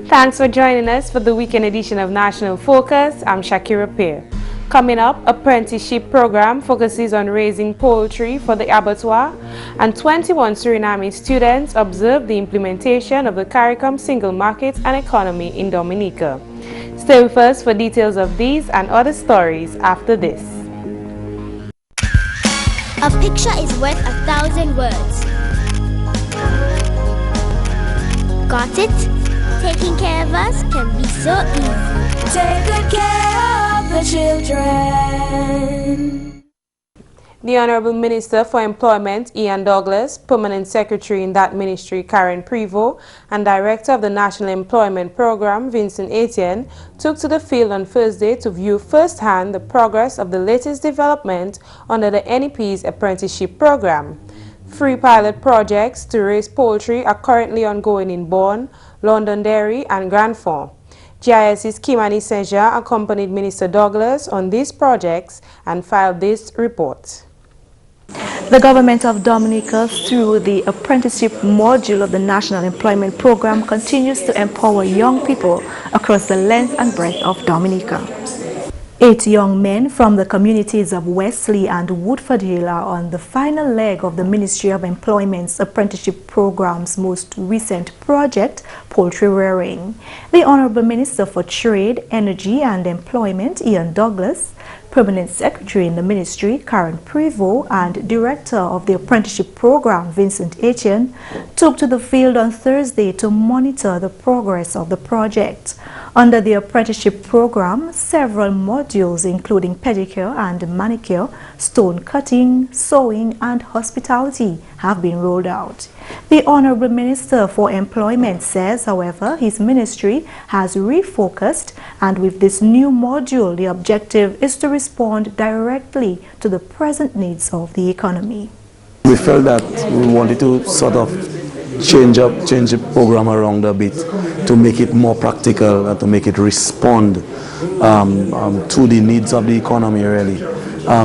Thanks for joining us for the weekend edition of National Focus. I'm Shaakira Pierre. Coming up, apprenticeship program focuses on raising poultry for the abattoir, and 21 Surinamese students observe the implementation of the CARICOM single market and economy in Dominica. Stay with us for details of these and other stories after this. A picture is worth 1,000 words. Got it? Taking care of us can be so easy. Take good care of the children. The Honorable Minister for Employment, Ian Douglas, Permanent Secretary in that ministry, Karen Prevost, and Director of the National Employment Program, Vincent Etienne, took to the field on Thursday to view firsthand the progress of the latest development under the NEP's apprenticeship program. 3 pilot projects to raise poultry are currently ongoing in Bourne, Londonderry and Grand Fond. GIS's Kimani Senja accompanied Minister Douglas on these projects and filed this report. The government of Dominica, through the apprenticeship module of the National Employment Program, continues to empower young people across the length and breadth of Dominica. 8 young men from the communities of Wesley and Woodford Hill are on the final leg of the Ministry of Employment's apprenticeship program's most recent project, poultry rearing. The Honorable Minister for Trade, Energy and Employment, Ian Douglas, Permanent Secretary in the Ministry, Karen Prevost, and Director of the Apprenticeship Program, Vincent Etienne, took to the field on Thursday to monitor the progress of the project. Under the Apprenticeship Program, several modules including pedicure and manicure, stone cutting, sewing and hospitality have been rolled out. The Honorable Minister for Employment says, however, his ministry has refocused, and with this new module, the objective is to respond directly to the present needs of the economy. We felt that we wanted to sort of change the program around a bit to make it more practical and to make it respond to the needs of the economy, really.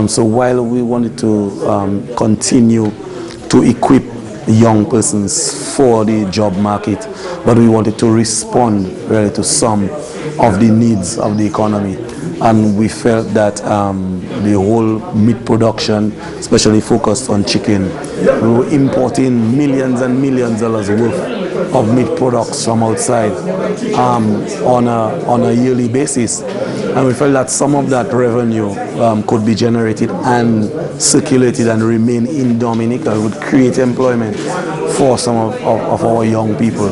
So while we wanted to continue to equip young persons for the job market, but we wanted to respond really to some of the needs of the economy. And we felt that the whole meat production, especially focused on chicken, we were importing millions and millions of dollars worth of meat products from outside on a yearly basis. And we felt that some of that revenue could be generated and circulated and remain in Dominica. It would create employment for some of our young people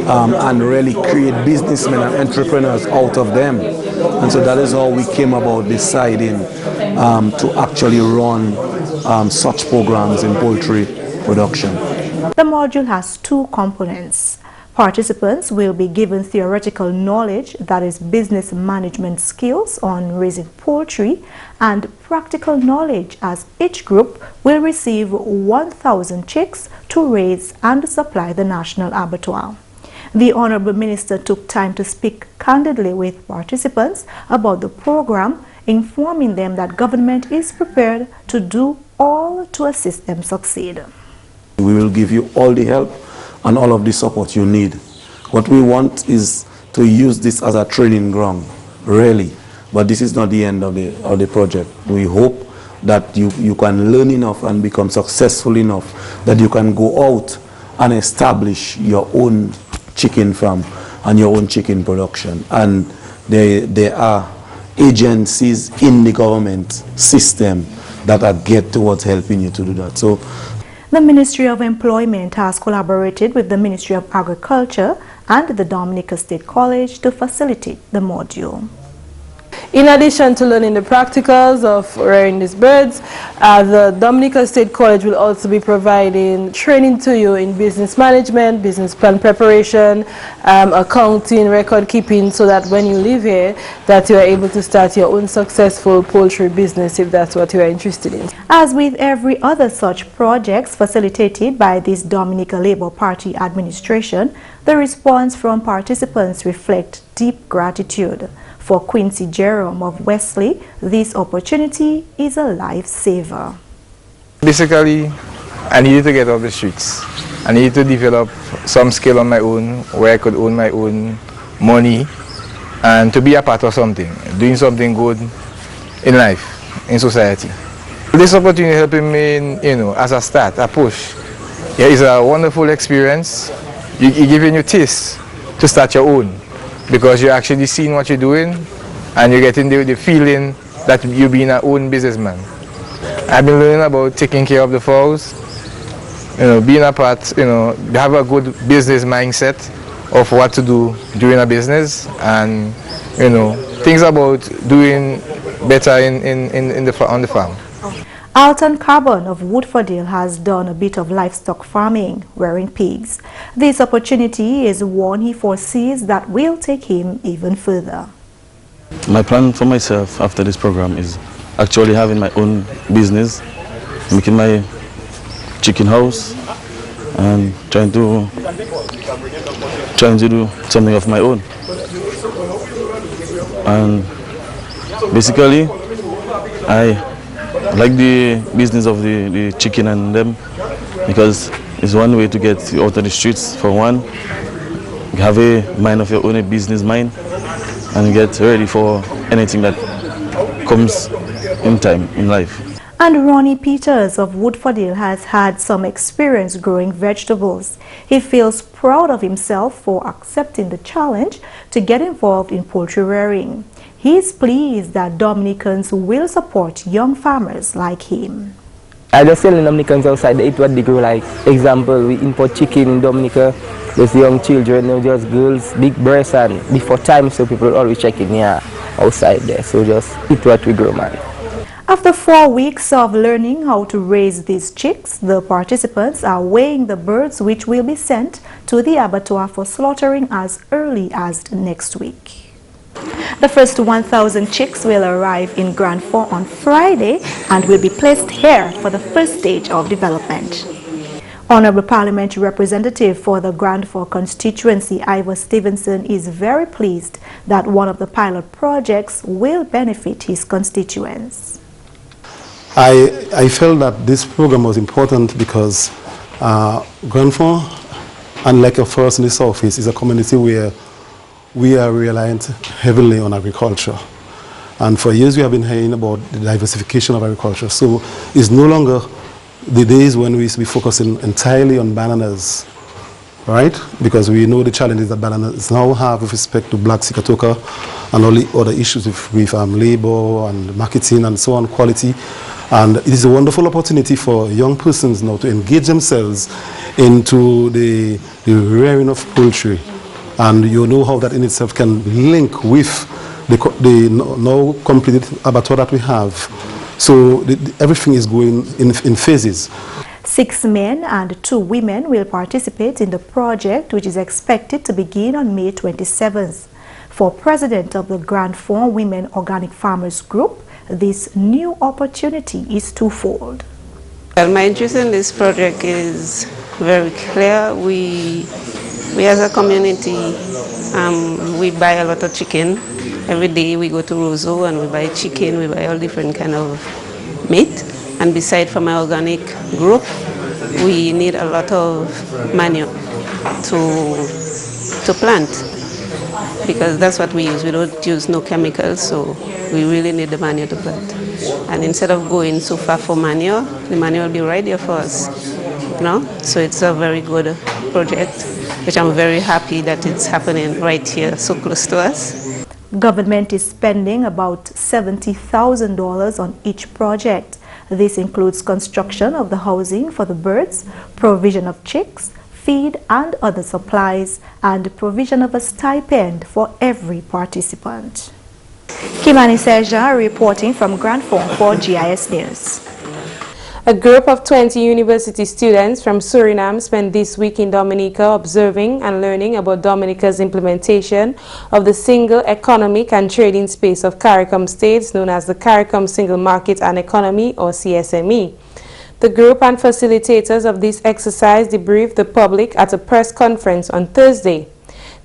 and really create businessmen and entrepreneurs out of them. And so that is how we came about deciding to actually run such programs in poultry production. The module has 2 components. Participants will be given theoretical knowledge, that is business management skills on raising poultry, and practical knowledge, as each group will receive 1,000 chicks to raise and supply the national abattoir. The Honorable Minister took time to speak candidly with participants about the program, informing them that government is prepared to do all to assist them succeed. We will give you all the help and all of the support you need. What we want is to use this as a training ground, really. But this is not the end of the project. We hope that you can learn enough and become successful enough that you can go out and establish your own chicken farm and your own chicken production. And there are agencies in the government system that are geared towards helping you to do that. So the Ministry of Employment has collaborated with the Ministry of Agriculture and the Dominica State College to facilitate the module. In addition to learning the practicals of rearing these birds, the Dominica State College will also be providing training to you in business management, business plan preparation, accounting, record keeping, so that when you live here, that you are able to start your own successful poultry business if that's what you are interested in. As with every other such projects facilitated by this Dominica Labour Party administration, the response from participants reflect deep gratitude. For Quincy Jerome of Wesley, this opportunity is a lifesaver. Basically, I needed to get off the streets. I needed to develop some skill on my own, where I could own my own money, and to be a part of something, doing something good in life, in society. This opportunity helping me, as a start, a push. Yeah, it's a wonderful experience. You're giving you taste to start your own, because you're actually seeing what you're doing and you're getting the feeling that you're being an own businessman. I've been learning about taking care of the fowls, being a part, have a good business mindset of what to do during a business, and things about doing better on the farm. Alton Carbon of Woodfordale has done a bit of livestock farming, rearing pigs. This opportunity is one he foresees that will take him even further. My plan for myself after this program is actually having my own business, making my chicken house, and trying to do something of my own. And basically, I like the business of the chicken and them, because it's one way to get out of the streets. For one, you have a mind of your own, a business mind, and get ready for anything that comes in time in life. And Ronnie Peters of Woodfordale has had some experience growing vegetables. He feels proud of himself for accepting the challenge to get involved in poultry rearing. He is pleased that Dominicans will support young farmers like him. I just tell the Dominicans outside they eat what they grow. Like, example, we import chicken in Dominica. There's young children, just girls, big breasts, and before time, so people always checking here outside there. So just eat what we grow, man. After 4 weeks of learning how to raise these chicks, the participants are weighing the birds which will be sent to the abattoir for slaughtering as early as next week. The first 1,000 chicks will arrive in Grand Fort on Friday and will be placed here for the first stage of development. Honorable Parliamentary Representative for the Grand Fort constituency, Ivor Stevenson, is very pleased that one of the pilot projects will benefit his constituents. I felt that this program was important because Grand Fort, unlike a forest in the southeast, is a community where we are reliant heavily on agriculture. And for years we have been hearing about the diversification of agriculture. So it's no longer the days when we used to be focusing entirely on bananas, right? Because we know the challenges that bananas now have with respect to black sikatoka and all the other issues with labor and marketing and so on, quality. And it is a wonderful opportunity for young persons now to engage themselves into the rearing of poultry. And you know how that in itself can link with the now completed abattoir that we have. So everything is going in phases. 6 men and 2 women will participate in the project, which is expected to begin on May 27th. For President of the Grand Fort Women Organic Farmers Group, this new opportunity is twofold. Well, my interest in this project is very clear. We as a community, we buy a lot of chicken. Every day we go to Roseau and we buy chicken, we buy all different kind of meat. And beside from my organic group, we need a lot of manure to plant, because that's what we use. We don't use no chemicals, so we really need the manure to plant. And instead of going so far for manure, the manure will be right there for us. So it's a very good project, which I'm very happy that it's happening right here, so close to us. Government is spending about $70,000 on each project. This includes construction of the housing for the birds, provision of chicks, feed and other supplies, and provision of a stipend for every participant. Kimani Seja reporting from Grand Fond for GIS News. A group of 20 university students from Suriname spent this week in Dominica observing and learning about Dominica's implementation of the Single Economic and Trading Space of CARICOM states, known as the CARICOM Single Market and Economy, or CSME. The group and facilitators of this exercise debriefed the public at a press conference on Thursday.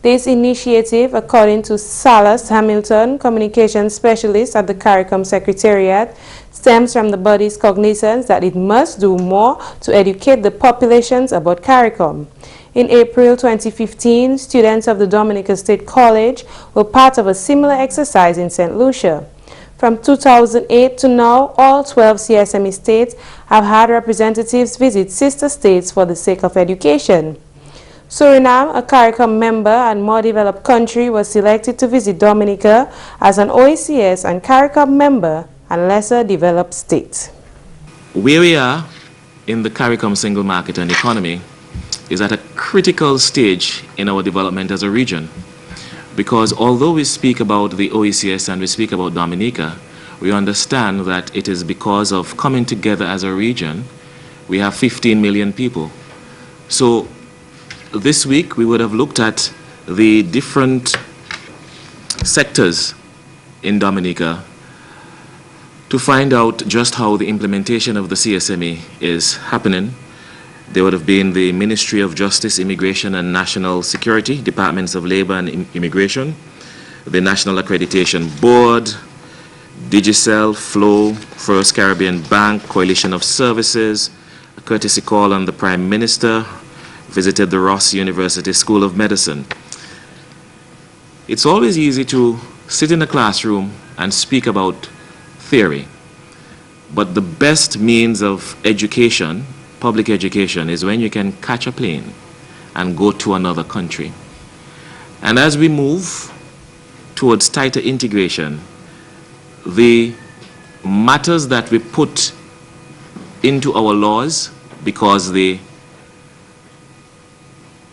This initiative, according to Salas Hamilton, communications specialist at the CARICOM Secretariat, stems from the body's cognizance that it must do more to educate the populations about CARICOM. In April 2015, students of the Dominica State College were part of a similar exercise in St. Lucia. From 2008 to now, all 12 CSME states have had representatives visit sister states for the sake of education. Suriname, a CARICOM member and more developed country, was selected to visit Dominica as an OECS and CARICOM member and lesser developed state. Where we are in the CARICOM single market and economy is at a critical stage in our development as a region. Because although we speak about the OECS and we speak about Dominica, we understand that it is because of coming together as a region. We have 15 million people. So this week we would have looked at the different sectors in Dominica to find out just how the implementation of the CSME is happening. There would have been the Ministry of Justice, Immigration and National Security, Departments of Labor and Immigration, the National Accreditation Board, Digicel, Flow, First Caribbean Bank, Coalition of Services, a courtesy call on the Prime Minister, visited the Ross University School of Medicine. It's always easy to sit in a classroom and speak about theory, but the best means of education, public education, is when you can catch a plane and go to another country. And as we move towards tighter integration, the matters that we put into our laws, because the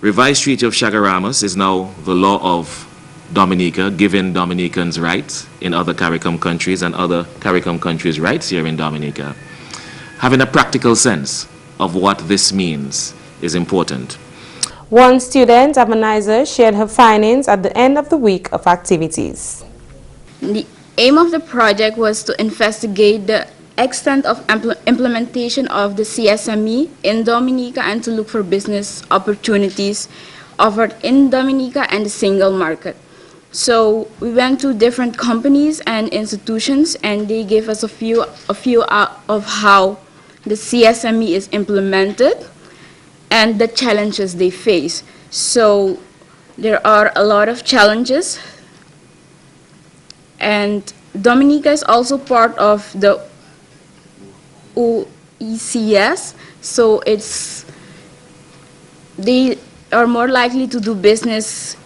revised Treaty of Chaguaramas is now the law of Dominica, giving Dominicans rights in other CARICOM countries and other CARICOM countries' rights here in Dominica. Having a practical sense of what this means is important. One student, Amanizer, shared her findings at the end of the week of activities. The aim of the project was to investigate the extent of implementation of the CSME in Dominica and to look for business opportunities offered in Dominica and the single market. So we went to different companies and institutions, and they gave us a few of how the CSME is implemented and the challenges they face. So there are a lot of challenges, and Dominica is also part of the OECS, so they are more likely to do business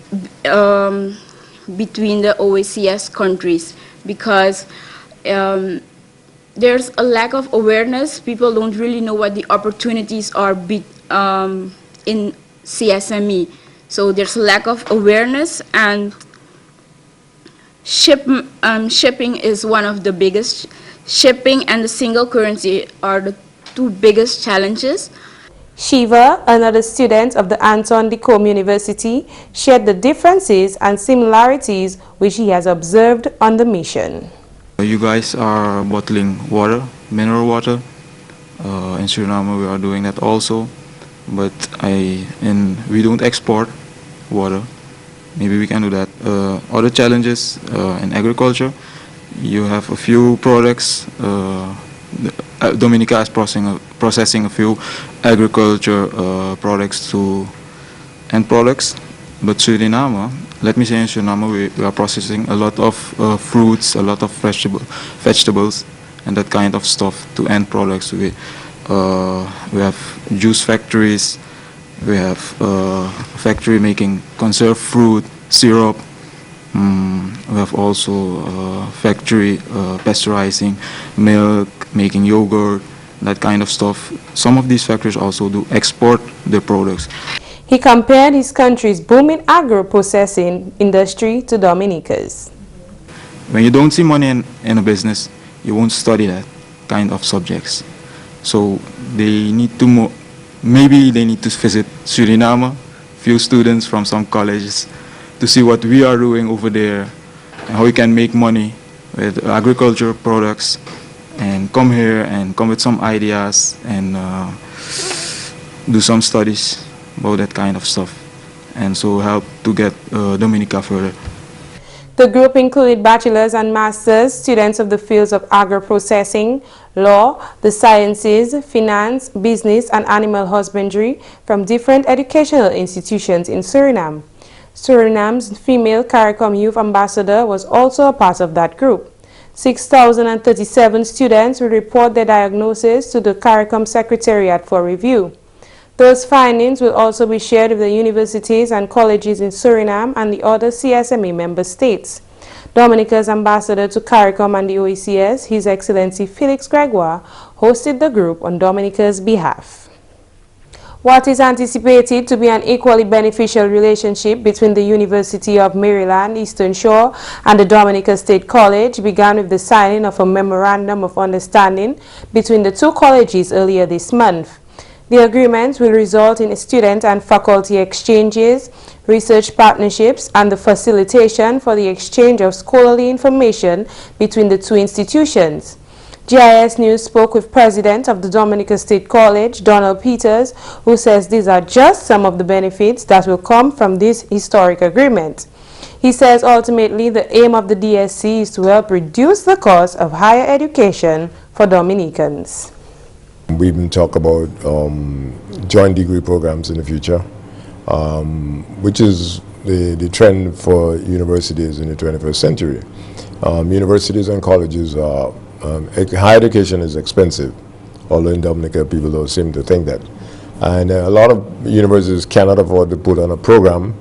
between the OECS countries, because there's a lack of awareness. People don't really know what the opportunities are in CSME. So there's a lack of awareness, and shipping is one of the biggest. Shipping and the single currency are the two biggest challenges. Shiva, another student of the Anton de Combe University, shared the differences and similarities which he has observed on the mission. You guys are bottling water, mineral water. In Suriname we are doing that also, but we don't export water. Maybe we can do that. Other challenges in agriculture, you have a few products. Dominica is processing a few agriculture products to end products, but Suriname, let me say in Suriname, we are processing a lot of fruits, a lot of vegetables, and that kind of stuff to end products. We have juice factories, we have factory making conserved fruit, syrup. We have also factory pasteurizing milk, making yogurt, that kind of stuff. Some of these factories also do export their products. He compared his country's booming agro-processing industry to Dominica's. when you don't see money in a business, you won't study that kind of subjects. So they need to maybe they need to visit Suriname, few students from some colleges, to see what we are doing over there and how we can make money with agricultural products, and come here and come with some ideas and do some studies about that kind of stuff, and so help to get Dominica further. The group included bachelor's and master's students of the fields of agro-processing, law, the sciences, finance, business, and animal husbandry from different educational institutions in Suriname. Suriname's female CARICOM youth ambassador was also a part of that group. 6,037 students will report their diagnosis to the CARICOM Secretariat for review. Those findings will also be shared with the universities and colleges in Suriname and the other CSME member states. Dominica's ambassador to CARICOM and the OECS, His Excellency Felix Gregoire, hosted the group on Dominica's behalf. What is anticipated to be an equally beneficial relationship between the University of Maryland, Eastern Shore and the Dominica State College began with the signing of a Memorandum of Understanding between the two colleges earlier this month. The agreement will result in student and faculty exchanges, research partnerships, and the facilitation for the exchange of scholarly information between the two institutions. GIS News spoke with President of the Dominica State College, Donald Peters, who says these are just some of the benefits that will come from this historic agreement. He says ultimately the aim of the DSC is to help reduce the cost of higher education for Dominicans. We've been talking about joint degree programs in the future, which is the trend for universities in the 21st century. Universities and colleges are, higher education is expensive, although in Dominica people don't seem to think that. And a lot of universities cannot afford to put on a program,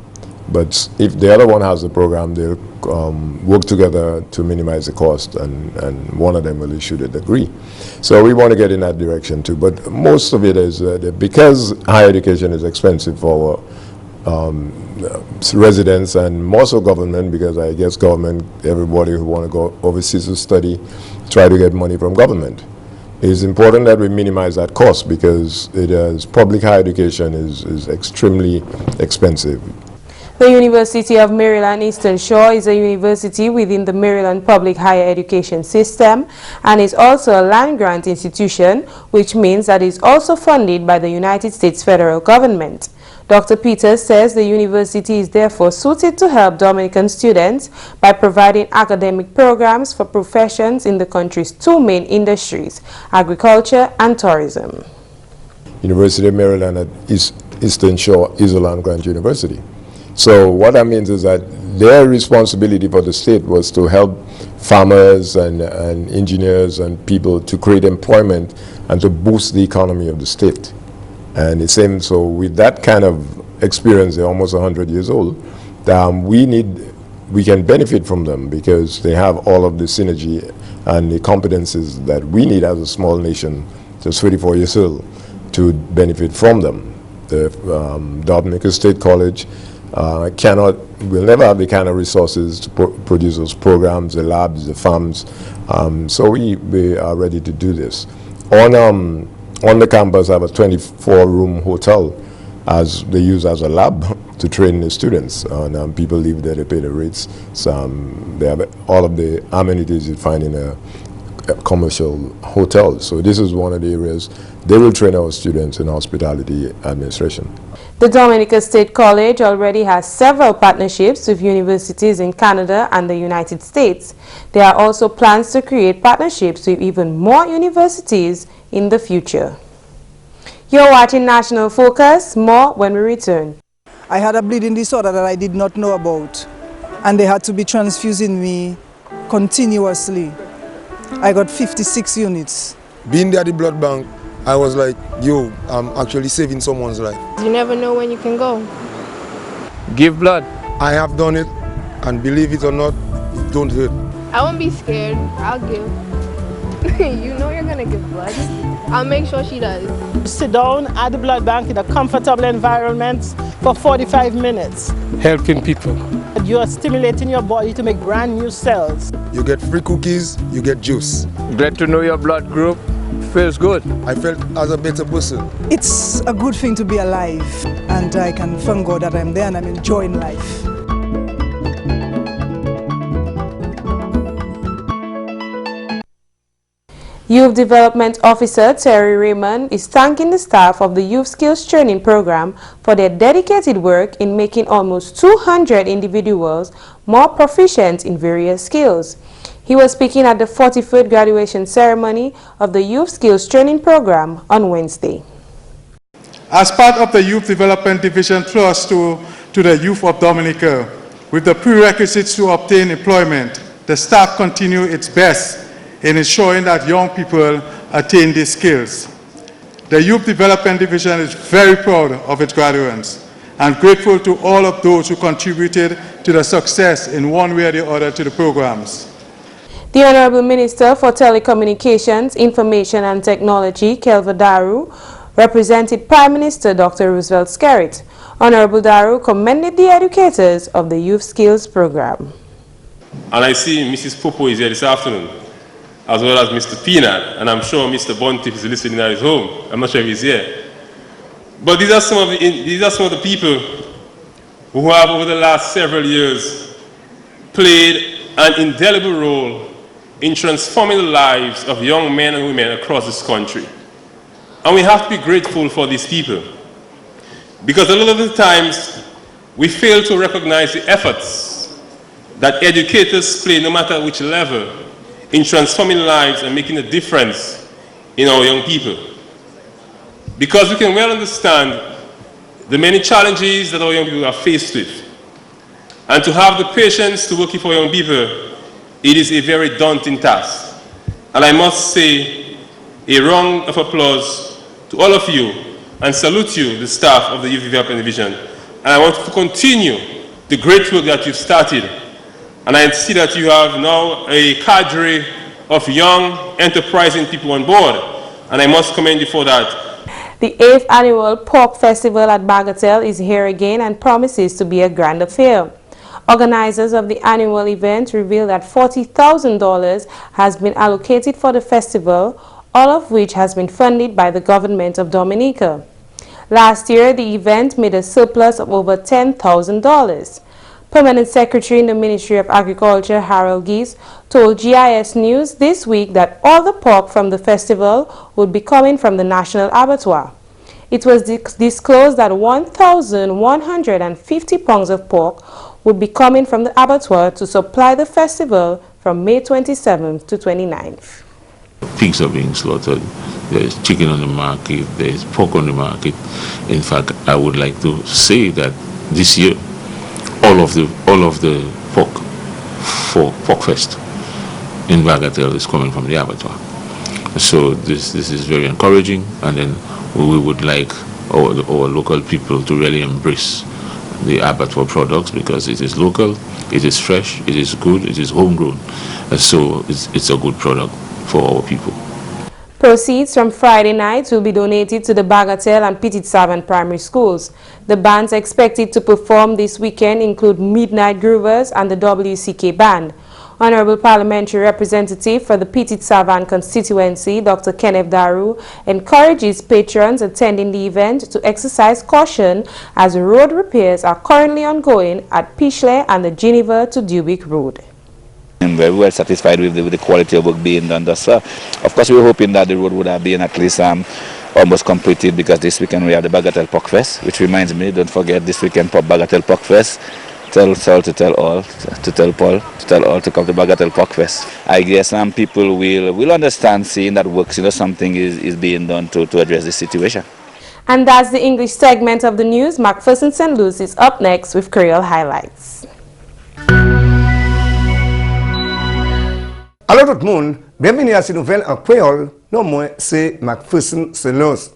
but if the other one has a program, they'll work together to minimize the cost, and one of them will issue the degree. So we want to get in that direction too, but most of it is because higher education is expensive for residents and more so government, because I guess government, everybody who want to go overseas to study, try to get money from government. It's important that we minimize that cost because public higher education is extremely expensive. The University of Maryland Eastern Shore is a university within the Maryland Public Higher Education System and is also a land-grant institution, which means that it is also funded by the United States federal government. Dr. Peters says the university is therefore suited to help Dominican students by providing academic programs for professions in the country's two main industries, agriculture and tourism. University of Maryland at Eastern Shore is a land-grant university. So what that means is that their responsibility for the state was to help farmers and engineers and people to create employment and to boost the economy of the state. And it's same, so with that kind of experience, they're almost 100 years old, we can benefit from them because they have all of the synergy and the competencies that we need as a small nation, just 34 years old, to benefit from them. The Dominica State College will never have the kind of resources to produce those programs, the labs, the farms. So we are ready to do this. On the campus, I have a 24-room hotel as they use as a lab to train the students. And people live there, they pay the rates. So they have all of the amenities you find in a commercial hotel. So this is one of the areas they will train our students in hospitality administration. The Dominica State College already has several partnerships with universities in Canada and the United States. There are also plans to create partnerships with even more universities in the future. You're watching National Focus. More when we return. I had a bleeding disorder that I did not know about, and they had to be transfusing me continuously. I got 56 units. Being there at the blood bank, I was like, yo, I'm actually saving someone's life. You never know when you can go. Give blood. I have done it, and believe it or not, it don't hurt. I won't be scared. I'll give. You know you're gonna give blood. I'll make sure she does. Sit down at the blood bank in a comfortable environment for 45 minutes. Helping people. You are stimulating your body to make brand new cells. You get free cookies, you get juice. Glad to know your blood group. Feels good. I felt as a better person. It's a good thing to be alive, and I can thank God that I'm there and I'm enjoying life. Youth Development Officer Terry Raymond is thanking the staff of the Youth Skills Training Program for their dedicated work in making almost 200 individuals more proficient in various skills. He was speaking at the 43rd graduation ceremony of the Youth Skills Training Program on Wednesday. As part of the Youth Development Division Plus to the youth of Dominica, with the prerequisites to obtain employment, the staff continue its best in ensuring that young people attain these skills. The Youth Development Division is very proud of its graduates and grateful to all of those who contributed to the success in one way or the other to the programs. The Honorable Minister for Telecommunications, Information and Technology, Kelva Daru, represented Prime Minister Dr. Roosevelt Skerrit. Honorable Daru commended the educators of the Youth Skills Program. And I see Mrs. Popo is here this afternoon, as well as Mr. Peanut, and I'm sure Mr. Bontif is listening at his home. I'm not sure if he's here. But these are some of the people who have, over the last several years, played an indelible role in transforming the lives of young men and women across this country. And we have to be grateful for these people, because a lot of the times we fail to recognize the efforts that educators play, no matter which level, in transforming lives and making a difference in our young people. Because we can well understand the many challenges that our young people are faced with. And to have the patience to work for young people, it is a very daunting task. And I must say a round of applause to all of you and salute you, the staff of the Youth Development Division. And I want to continue the great work that you've started. And I see that you have now a cadre of young, enterprising people on board. And I must commend you for that. The 8th Annual Pork Festival at Bagatelle is here again and promises to be a grand affair. Organizers of the annual event revealed that $40,000 has been allocated for the festival, all of which has been funded by the government of Dominica. Last year, the event made a surplus of over $10,000. Permanent Secretary in the Ministry of Agriculture, Harold Geese, told GIS News this week that all the pork from the festival would be coming from the National Abattoir. It was disclosed that 1,150 pounds of pork would be coming from the abattoir to supply the festival from May 27th to 29th. Pigs are being slaughtered, there's chicken on the market, there's pork on the market. In fact, I would like to say that this year, all of the pork for Porkfest in Bagatelle is coming from the abattoir. So this is very encouraging, and then we would like our local people to really embrace the abattoir products, because it is local, it is fresh, it is good, it is homegrown, so it's a good product for our people. Proceeds from Friday nights will be donated to the Bagatelle and Petit Savant primary schools. The bands expected to perform this weekend include Midnight Groovers and the WCK Band. Honorable Parliamentary Representative for the Petit Savant constituency, Dr. Kenneth Daru, encourages patrons attending the event to exercise caution as road repairs are currently ongoing at Pichelay and the Geneva to Dubic Road. I'm very well satisfied with the quality of work being done thus far. Of course, we were hoping that the road would have been at least almost completed, because this weekend we have the Bagatelle Pork Fest, which reminds me, don't forget this weekend Bagatelle Pork Fest. Tell Saul to tell all, to tell Paul, to tell all to come to Bagatelle Pork Fest. I guess some people will understand, seeing that works, something is being done to address this situation. And that's the English segment of the news. McPherson St. Luce is up next with Creole highlights. Alors tout le monde, bienvenue à cette nouvelle en créole. Non, moi, c'est McPherson St. Luce.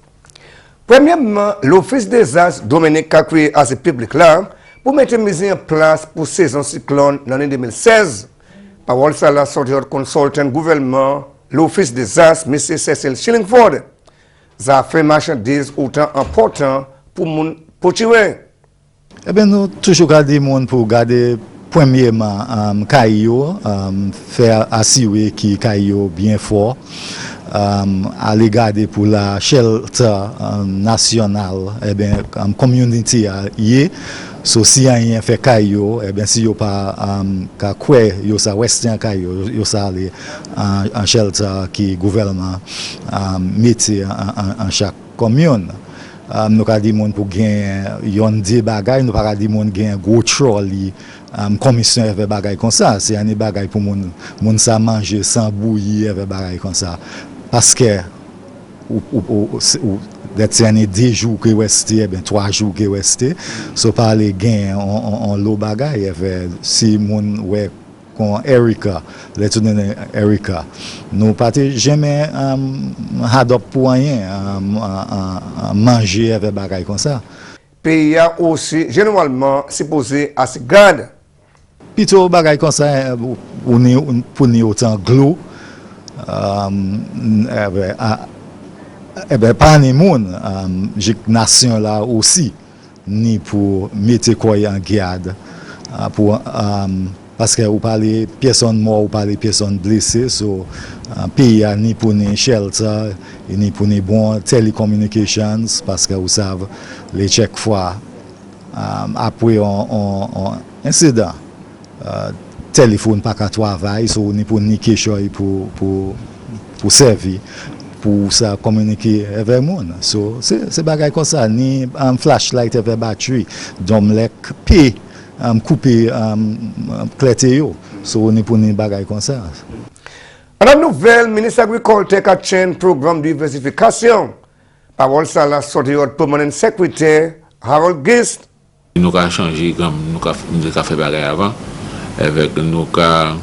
Premièrement, l'Office des As Dominica a créé à ce public-là pour mettre mise en place pour saison cyclone l'année 2016. Parole ça la sortie consultant gouvernement, l'Office des As, M. Cecil Shillingford. affaires marchandises autant important pour moun potirer. Eh bien, nous toujours garder monde pour garder premièrement caillou, faire assurer que caillou bien fort, aller garder pour la shelter nationale, eh bien, community y so si rien fait caillou, eh bien si yo pas quoi yo sa western caillou, yo sa aller en shelter qui gouvernement mettre en chaque commune. Nous avons dit que pour gagner des bagages, nous avons dit que gagner gros trolley, commission avec bagages comme ça. C'est un bagage pour moun sa manger sans bouillir avec bagages comme ça. Parce que c'est 2 jours qui restent, 3 jours qui restent. So par les gains on l'eau bagages si moun ouais con Erika, les tourner Erika. Nous pas jamais adopte pour rien manger avec bagaille comme ça. Pays a aussi généralement supposé à se garder. Plutôt bagaille comme ça pour ni autant glou pas ni moun nation là aussi ni pour mettre quoi en garde pour parce que vous parlez personnes mortes, vous parlez personnes blessées, so pays ni pour ni shelter, ni pour ni bon telecommunications, parce que vous savez les chaque fois après un incident, téléphone pas qu'à travailler, so ni pour ni quelque chose pour servir, pour ça communiquer avec monde. So c'est bagay comme ça, ni flashlight avec batterie, domlek P. Couper clétéo, so on est pour une bagaille comme ça. À la nouvelle, ministre agriculture a chain programme de diversification. Parole ça la sortie de permanent secrétaire Harold Gist. Nous avons changé comme nous avons fait bagaille avant, avec nous avons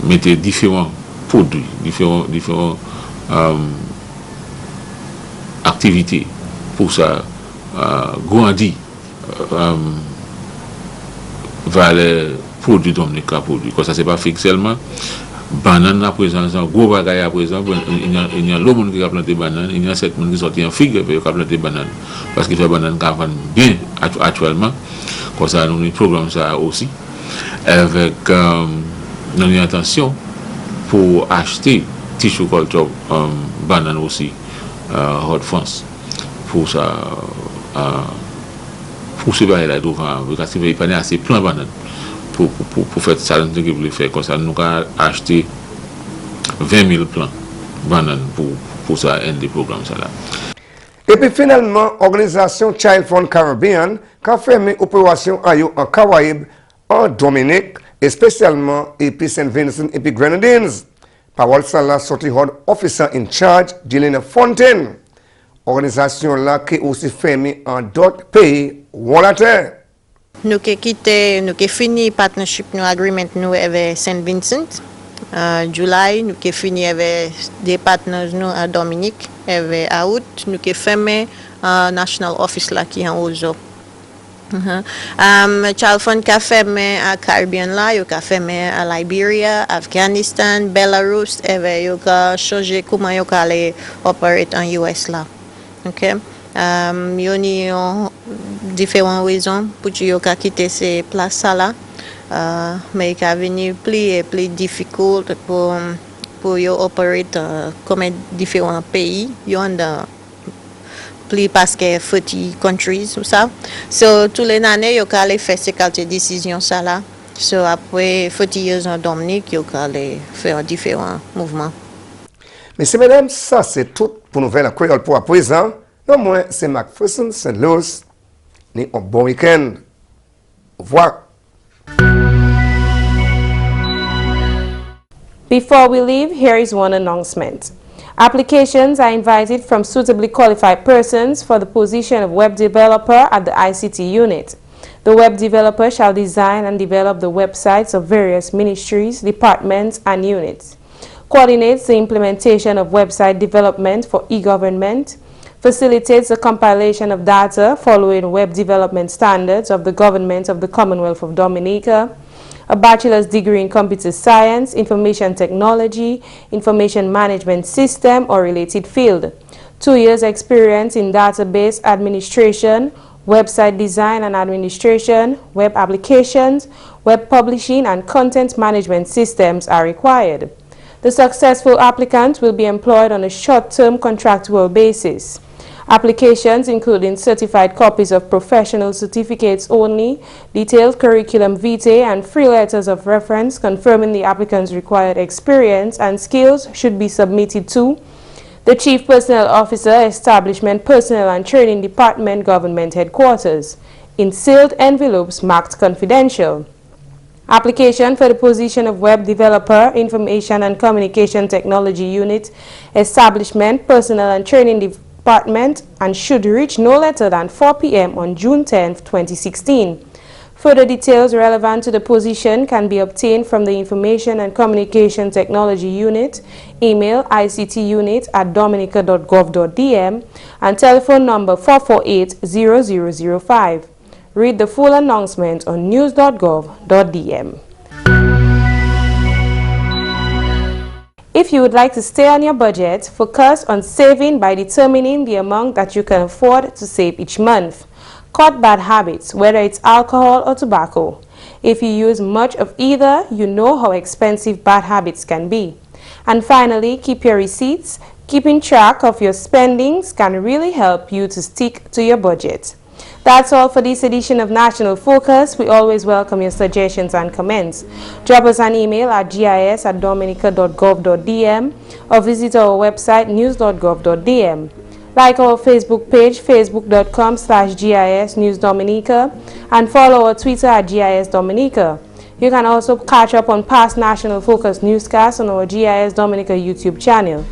mis différents produits, différents activités pour ça grandir. Vers les produits Dominica produits. Comme ça, c'est pas fixe seulement. Banane à présent, gros bagaille à présent, il y a l'homme qui a planté banane, il y a 7 personnes qui sortent en figue et qui a planté banane. Parce qu'il fait banane qui vend bien actuellement. Comme ça, nous avons un programme ça aussi. Avec une intention pour acheter tissue culture banane aussi, Hot France. Pour ça. Pour ce bail là devant parce qu'il n'y a pas assez plein de bananes pour faire ça que vous voulez faire comme ça nous avons acheté 20 000 plants de bananes pour ça un des programmes ça là. Et puis finalement, l'organisation Child Fund Caribbean a fermé opération en Caraïbes, en Dominique, et spécialement et puis Saint Vincent et puis Grenadines. Parole ça là sorti officer in charge, Gillian Fontaine. Organisation là qui est aussi fermée en d'autres pays volontaires. Nous avons quitté, nous avons fini partnership, nous agreement nous avec Saint Vincent. Juillet, nous avons fini avec des partenaires nous à Dominique, avec août, nous avons fermé national office là qui est en Ozo. Child Fund a fermé à Caribbean là, il a fermé à Liberia, Afghanistan, Belarus, et il a changé comment il allait opérer en US là. Okay. Il y a différentes raisons pour que quitter ces places là, mais il est venu plus difficile pour opérer comme différents pays. Il y a plus parce que 40 countries ou ça. So tous les années, il y faire ces décisions ça là. So après 40 years en Dominique, il y faire différents mouvements. Messieurs, mesdames, ça c'est tout pour Nouvelle Créole pour à présent. Non, moi, c'est McPherson, c'est Luce. Ni un bon week-end. Au revoir. Before we leave, here is one announcement. Applications are invited from suitably qualified persons for the position of web developer at the ICT unit. The web developer shall design and develop the websites of various ministries, departments, and units. Coordinates the implementation of website development for e-government, facilitates the compilation of data following web development standards of the Government of the Commonwealth of Dominica, a bachelor's degree in computer science, information technology, information management system, or related field. 2 years experience in database administration, website design and administration, web applications, web publishing, and content management systems are required. The successful applicant will be employed on a short-term contractual basis. Applications including certified copies of professional certificates only, detailed curriculum vitae, and free letters of reference confirming the applicant's required experience and skills should be submitted to the Chief Personnel Officer, Establishment Personnel and Training Department, Government Headquarters, in sealed envelopes marked confidential. Application for the position of Web Developer, Information and Communication Technology Unit, Establishment, Personnel and Training Department, and should reach no later than 4 p.m. on June 10, 2016. Further details relevant to the position can be obtained from the Information and Communication Technology Unit, email ictunit@dominica.gov.dm, and telephone number 448-0005. Read the full announcement on news.gov.dm. If you would like to stay on your budget, focus on saving by determining the amount that you can afford to save each month. Cut bad habits, whether it's alcohol or tobacco. If you use much of either, you know how expensive bad habits can be. And finally, keep your receipts. Keeping track of your spendings can really help you to stick to your budget. That's all for this edition of National Focus. We always welcome your suggestions and comments. Drop us an email at gis@dominica.gov.dm or visit our website news.gov.dm. Like our Facebook page, facebook.com/GIS News Dominica, and follow our Twitter at GIS Dominica. You can also catch up on past National Focus newscasts on our GIS Dominica YouTube channel.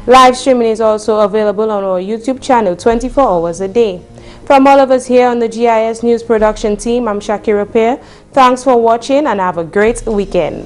Live streaming is also available on our YouTube channel 24 hours a day. From all of us here on the GIS News production team, I'm Shaakira Pierre. Thanks for watching and have a great weekend.